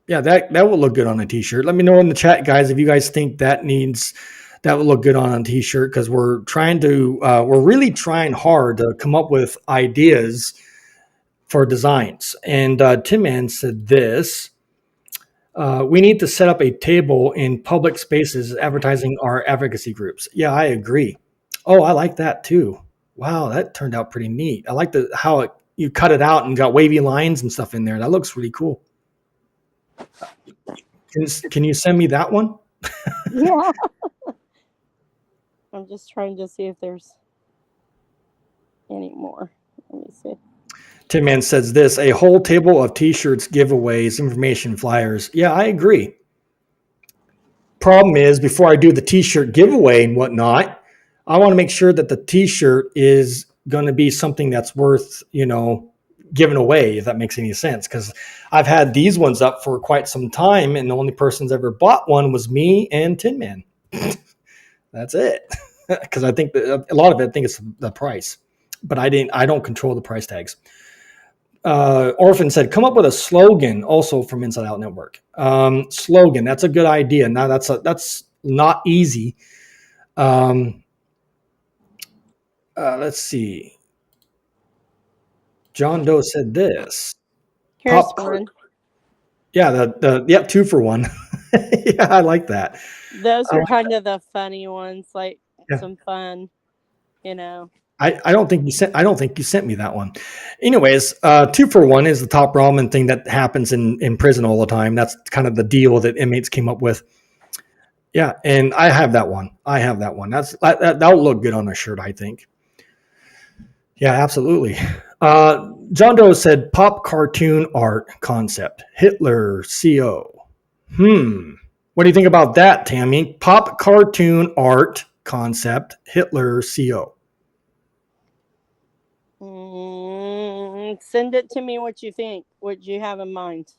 Yeah. That will look good on a t-shirt. Let me know in the chat, guys, if you guys think that would look good on a t-shirt. Cause we're really trying hard to come up with ideas for designs. And Tim Man said this, we need to set up a table in public spaces advertising our advocacy groups. Yeah, I agree. Oh, I like that too. Wow, that turned out pretty neat. I like how you cut it out and got wavy lines and stuff in there. That looks really cool. Can you send me that one? Yeah. I'm just trying to see if there's any more. Let me see. Tim Man says this, a whole table of t-shirts, giveaways, information, flyers. Yeah, I agree. Problem is, before I do the t-shirt giveaway and whatnot, I want to make sure that the t-shirt is going to be something that's worth, giving away, if that makes any sense. Because I've had these ones up for quite some time, and the only person's ever bought one was me and Tin Man. That's it. Because I think a lot of it, I think it's the price, but I don't control the price tags. Orphan said, come up with a slogan also from Inside Out Network. Slogan, that's a good idea. Now that's not easy. Let's see. John Doe said this. Here's one. Yeah, the 2 for 1. Yeah, I like that. Those are kind of the funny ones, like some fun, I don't think you sent me that one. Anyways, 2 for 1 is the top ramen thing that happens in prison all the time. That's kind of the deal that inmates came up with. Yeah, and I have that one. That'll look good on a shirt, I think. Yeah, absolutely. John Doe said pop cartoon art concept. Hitler CO. What do you think about that, Tammy? Pop cartoon art concept. Hitler CO. Send it to me. What you think? What you have in mind?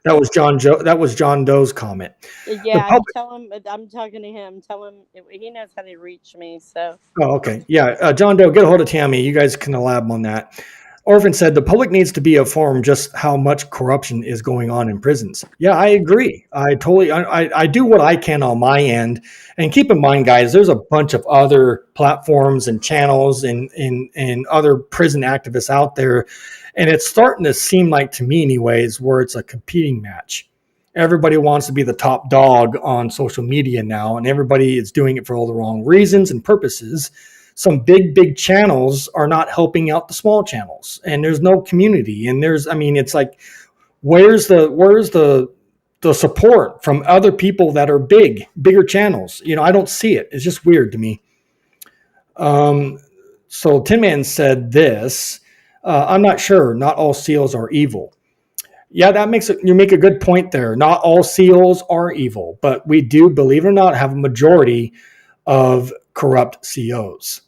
That was John Doe's comment. The Yeah, public. tell him I'm talking to him. Tell him he knows how to reach me. So Oh, okay. Yeah. John Doe, get a hold of Tammy. You guys can elab on that. Orphan said the public needs to be informed just how much corruption is going on in prisons. Yeah, I agree. I do what I can on my end. And keep in mind, guys, there's a bunch of other platforms and channels and other prison activists out there. And it's starting to seem like, to me anyways, where it's a competing match. Everybody wants to be the top dog on social media now, and everybody is doing it for all the wrong reasons and purposes. Some big channels are not helping out the small channels, and there's no community. And it's like, where's the support from other people that are bigger channels? I don't see it. It's just weird to me. So Tin Man said this. I'm not sure. Not all SEALs are evil. Yeah, you make a good point there. Not all SEALs are evil, but we do, believe it or not, have a majority of corrupt COs.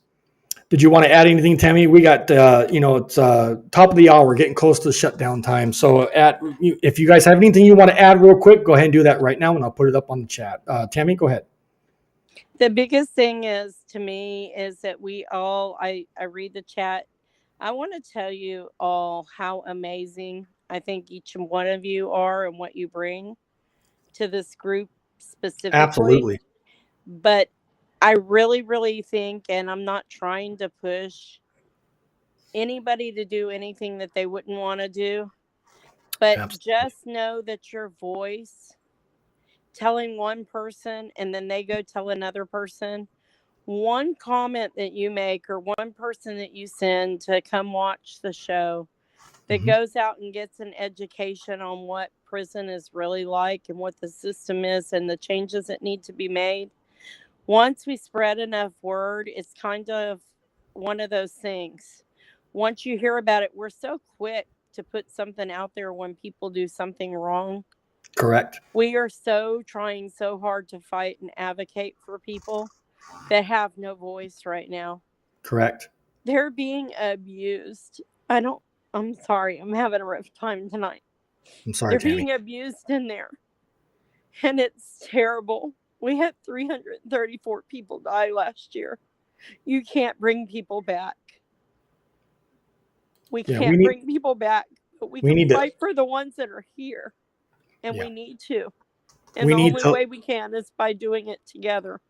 Did you want to add anything, Tammy? We got, it's top of the hour, getting close to the shutdown time. So, if you guys have anything you want to add real quick, go ahead and do that right now, and I'll put it up on the chat. Tammy, go ahead. the biggest thing is to me is that we all I read the chat. I want to tell you all how amazing I think each and one of you are and what you bring to this group specifically. Absolutely. But I really, really think, and I'm not trying to push anybody to do anything that they wouldn't want to do, but Absolutely. just know that your voice telling one person and then they go tell another person, one comment that you make or one person that you send to come watch the show that Mm-hmm. goes out and gets an education on what prison is really like and what the system is and the changes that need to be made. Once we spread enough word, it's kind of one of those things. Once you hear about it, we're so quick to put something out there when people do something wrong. Correct. We are so trying so hard to fight and advocate for people that have no voice right now. Correct. They're being abused. I'm sorry, I'm having a rough time tonight. I'm sorry, They're Tammy. being abused in there, and it's terrible. We had 334 people die last year. You can't bring people back. We Yeah, can't bring people back, but we we can need to fight for the ones that are here, and yeah we need to. And we the need only to way we can is by doing it together.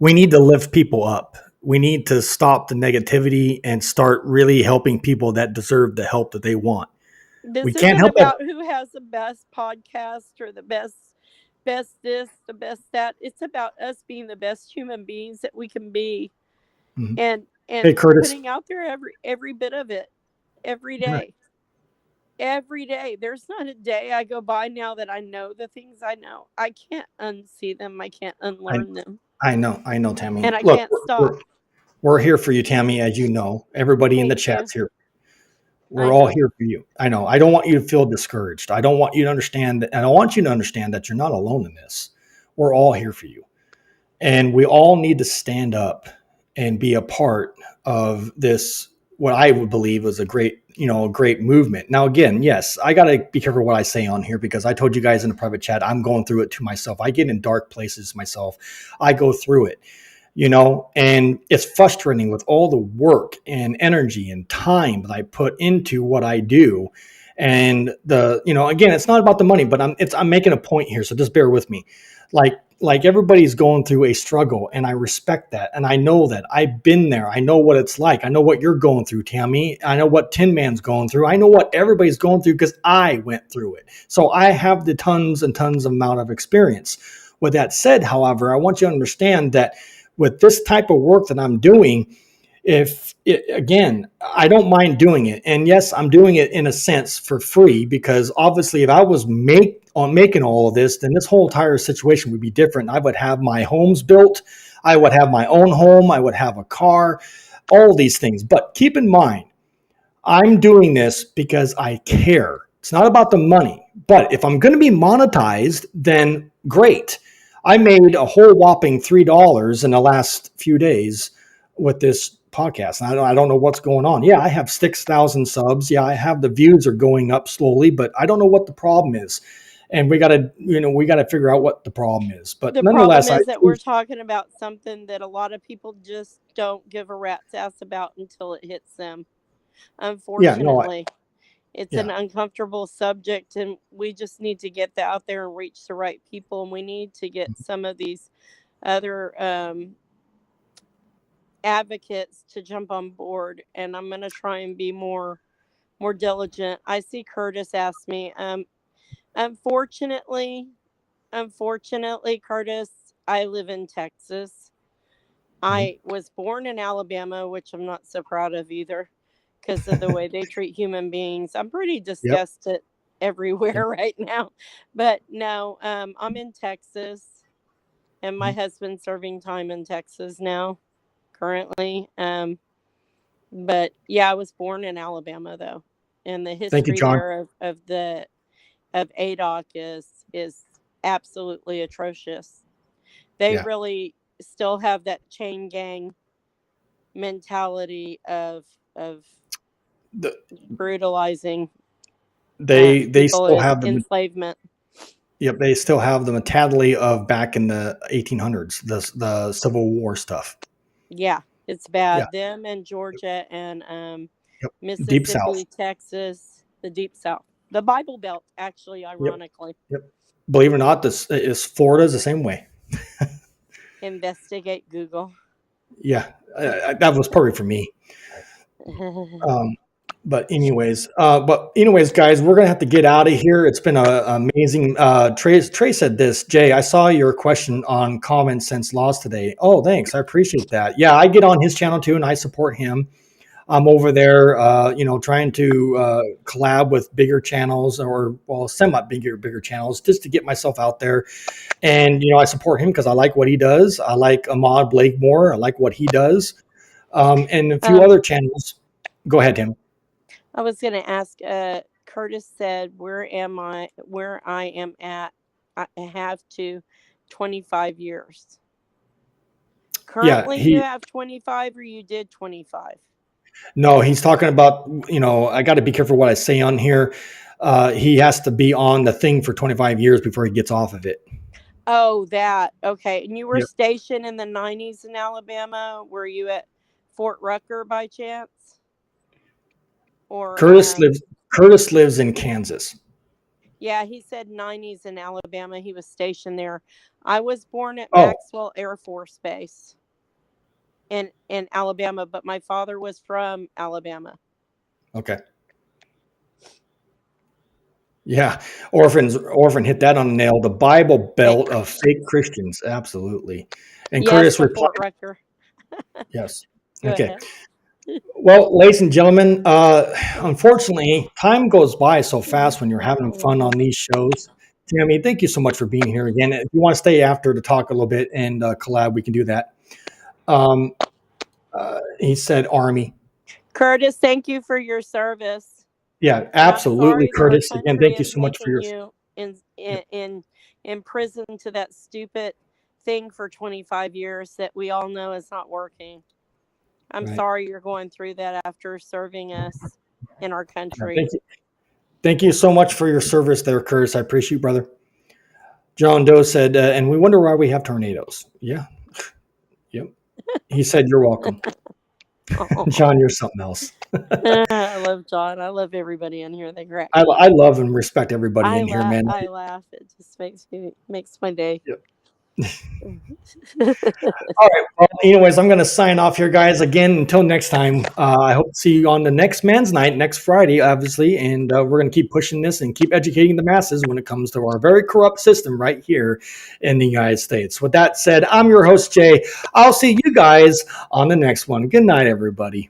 we need to lift people up. We need to stop the negativity and start really helping people that deserve the help that they want. We This can't isn't help about who has the best podcast or the best this, the best that. It's about us being the best human beings that we can be, Mhm. Hey, and Curtis. putting out there every bit of it every Right. day. Every day. There's not a day I go by now that I know the things I know. I can't unsee them. I can't I unlearn them. I know, Tammy. And I Look, can't stop. we're here for you, Tammy. As you know, everybody in the Thank you. chats here, I we're all know. here for you. I know. I don't want you to feel discouraged. I don't want you to understand, and I want you to understand that you're not alone in this. We're all here for you. And we all need to stand up and be a part of this, what I would believe was a great movement. Now, again, yes, I got to be careful what I say on here, because I told you guys in the private chat, I'm going through it to myself. I get in dark places myself. I go through it, and it's frustrating with all the work and energy and time that I put into what I do. And again, it's not about the money, but I'm making a point here. So just bear with me. Like everybody's going through a struggle, and I respect that. And I know that I've been there. I know what it's like. I know what you're going through, Tammy. I know what Tin Man's going through. I know what everybody's going through because I went through it. So I have the tons and tons of amount of experience. With that said, however, I want you to understand that with this type of work that I'm doing, again, I don't mind doing it. And yes, I'm doing it in a sense for free, because obviously if I was making all of this, then this whole entire situation would be different. I would have my homes built. I would have my own home. I would have a car, all these things. But keep in mind, I'm doing this because I care. It's not about the money. But if I'm going to be monetized, then great. I made a whole whopping $3 in the last few days with this podcast. And I don't know what's going on. Yeah, I have 6,000 subs. Yeah, I have the views are going up slowly, but I don't know what the problem is. And we got to figure out what the problem is. But The problem nonetheless, is that we're talking about something that a lot of people just don't give a rat's ass about until it hits them. yeah, no, Unfortunately, it's an yeah, uncomfortable subject, and we just need to get that out there and reach the right people. And we need to get some of these other advocates to jump on board. And I'm going to try and be more diligent. I see Curtis asked me. Unfortunately, Curtis, I live in Texas. mhm, I was born in Alabama, which I'm not so proud of either because of the way they treat human beings. I'm pretty yep, disgusted yep, everywhere right now. But no, I'm in Texas, and my mhm. husband's serving time in Texas now, currently. But yeah, I was born in Alabama though, and the Thank you, history John. there of ADOC is absolutely atrocious. They Yeah, really still have that chain gang mentality of the, brutalizing they people still in have the enslavement. yep, they still have the mentality of back in the 1800s, the Civil War stuff. Yeah, it's Yeah, bad. Them and Georgia and yep, Deep South. Mississippi, Texas, the Deep South, the Bible Belt. Actually, Yep, ironically, yep. Believe it or not, this is Florida's the same way. investigate Google. Yeah, that was probably for me. Um, but anyways, guys, we're gonna have to get out of here. It's been a amazing. Trey said this. Jay, I saw your question on common sense laws today. Oh, thanks. I appreciate that. Yeah, I get on his channel too, and I support him. I'm over there, trying to collab with bigger channels or well, semi bigger channels just to get myself out there. And I support him because I like what he does. I like Ahmad Blakemore. I like what he does, and a few um, other channels. Go ahead, Tim. I was going to ask. Curtis said, "Where am I? Where I am at? I have to 25 years. Yeah, Currently, you he have 25, or you did 25." no, he's talking about. I got to be careful what I say on here. He has to be on the thing for 25 years before he gets off of it. Oh, that. Okay. And you were Yep. stationed in the 90s in Alabama. Were you at Fort Rucker by chance? Or, Curtis lives in Kansas. yeah, he said 90s in Alabama. He was stationed there. I was born at Oh, Maxwell Air Force Base in Alabama, but my father was from Alabama. okay. Yeah, Orphan hit that on the nail. The Bible Fake Belt of fake Christians. Christians, absolutely. And Yes, Curtis the Fort replied, Rucker. yes. Go Okay. ahead. Well, ladies and gentlemen, unfortunately, time goes by so fast when you're having fun on these shows. Tammy, thank you so much for being here again. If you want to stay after to talk a little bit and collab, we can do that. Um, he said Army. Curtis, thank you for your service. Yeah, And I'm absolutely, sorry that our Curtis. Again, country thank you is so much for making your. you Yep, in prison to that stupid thing for 25 years that we all know is not working. I'm right. sorry you're going through that after serving us in our Yeah, country. thank you. Thank you so much for your service there, Curtis. I appreciate you, brother. John Doe said, and we wonder why we have tornadoes. Yeah, yep. He said, you're welcome. Oh, John, you're something else. I love John. I love everybody in here. They crack I, me up. I love and respect everybody in here, man. I laugh. It just makes my day. Yep. All right. Well, anyways, I'm going to sign off here, guys. Again, until next time, I hope to see you on the next Men's Night next Friday, obviously. And we're going to keep pushing this and keep educating the masses when it comes to our very corrupt system right here in the United States. With that said, I'm your host, Jay. I'll see you guys on the next one. Good night, everybody.